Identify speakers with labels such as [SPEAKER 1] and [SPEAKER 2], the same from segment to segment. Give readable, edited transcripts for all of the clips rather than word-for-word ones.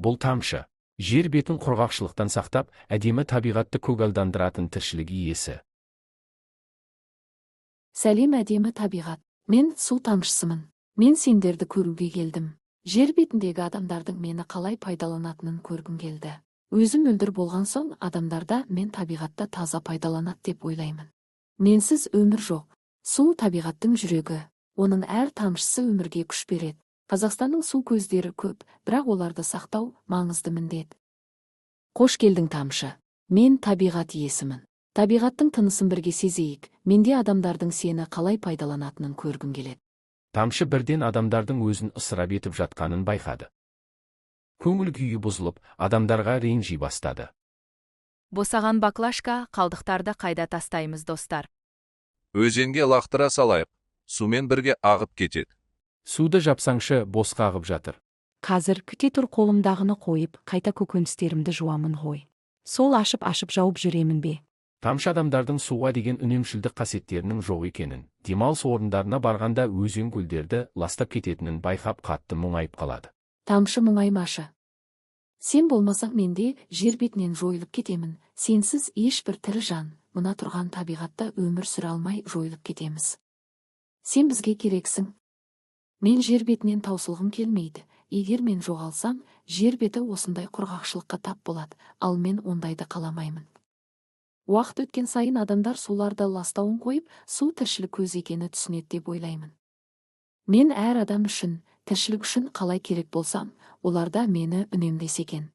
[SPEAKER 1] Бұл тамшы, жер бетін құрғақшылықтан сақтап, әдемі табиғатты көгалдандыратын тіршілік иесі.
[SPEAKER 2] Сәлем әдемі табиғат, мен су тамшысымын. Мен сендерді көруге келдім. Жер бетіндегі адамдардың мені қалай пайдаланатынын көргім келді. Өзім мөлдір болған соң, адамдарда мен табиғатта таза пайдаланат деп ойлаймын. Менсіз өмір жоқ. Су табиғаттың жүрегі. Оның әр тамшысы өмірге күш береді. Қазақстанның су көздері көп, бірақ оларды сақтау маңызды міндет. Қош келдің тамшы. Мен табиғат иесімін. Табиғаттың тынысын бірге сезейік. Менде адамдардың сені қалай пайдаланатынын көргім келеді.
[SPEAKER 1] Тамшы бірден адамдардың өзін ысырап етіп жатқанын байқады. Көңіл күйі бұзылып, адамдарға ренжи бастады.
[SPEAKER 3] Босаған баклашка, қалдықтарды қайда тастаймыз достар?
[SPEAKER 4] Өзенге лақтыра салайық, сумен бірге ағып кетеді.
[SPEAKER 1] Суды жапсаңшы, босқа ағып жатыр.
[SPEAKER 5] Қазір күте тұр, қолымдағыны қойып, қайта көкөністерімді жуамын ғой. Сол ашып жауып жүремін бе?
[SPEAKER 1] Тамшы адамдардың суға деген үнемшілдік қасиеттерінің жоқ екенін, демалыс орындарына барғанда өзен көлдерді ластап кететінін байқап қатты мұңайып қалады.
[SPEAKER 2] Тамшы мұңаймашы. Сен болмасаң менде жер бетінен жойылып кетемін. Сенсіз ешбір тірі жан, мына тұрған табиғатта өмір сүре алмай жойылып кетеміз. Сен бізге керексің. Мен жер бетінен таусылғым келмейді. Егер мен жоғалсам, жер беті осындай құрғақшылыққа тап болады, ал мен ондайды қаламаймын. Уақыт өткен сайын адамдар суларды ластауын қойып, су тіршілік көзі екені түсінеді деп ойлаймын. Мен әр адам үшін, тіршілік үшін қалай керек болсам, оларда мені үнемдесе екен.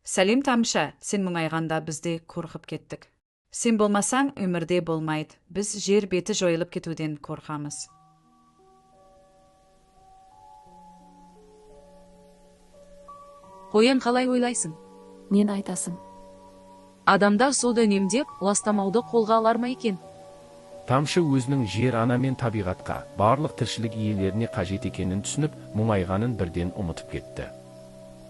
[SPEAKER 3] Сәлем тамшы, сен мұңайғанда бізде қорқып кеттік. Сен болмасаң өмірде болмайды. Біз жер беті жойылып кетуден қорқамыз.
[SPEAKER 6] Қоян қалай ойлайсың?
[SPEAKER 2] Мен айтасың.
[SPEAKER 6] Адамдар суды үнемдеп, ластамауды қолға алар ма екен?
[SPEAKER 1] Тамшы өзінің жер ана мен табиғатқа, барлық тіршілік иелеріне қажет екенін түсініп, мұңайғанын бірден ұмытып кетті.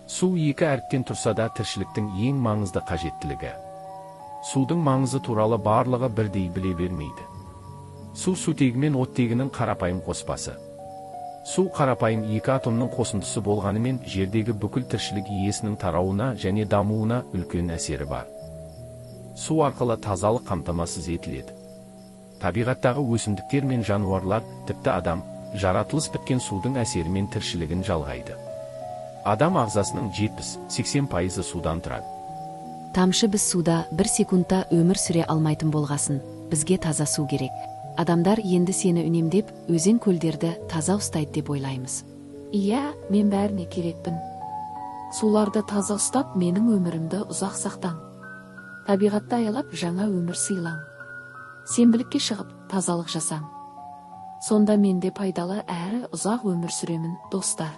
[SPEAKER 1] Су екі әріптен тұрса да тіршіліктің ең маңызды қажеттілігі. Судың маңызы туралы барлығы бірдей біле бермейді. Су сутегі мен оттегінің қарапайым қоспасы. Су қарапайым екі атомның қосындысы болғанымен жердегі бүкіл тіршілік иесінің тарауына және дамуына үлкен әсері бар. Су арқылы тазалық қамтамасыз етіледі. Табиғаттағы өсімдіктер мен жануарлар, тіпті адам, жаратылыс біткен судың әсерімен тіршілігін жалғайды. Адам ағзасының 70-80% судан тұрады.
[SPEAKER 5] Тамшы, біз суда бір секундта өмір сүре алмайтын болғасын, бізге таза су керек. Адамдар енді сені үнемдеп, өзен көлдерді таза ұстайды деп ойлаймыз.
[SPEAKER 2] Иә, мен бәріне керекпін. Суларды таза ұстап, менің өмірімді ұзақ сақтаң. Табиғатты аялап, жаңа өмір сыйлаң. Сенбілікке шығып, тазалық жасаң. Сонда менде пайдалы әрі ұзақ өмір сүремін, достар.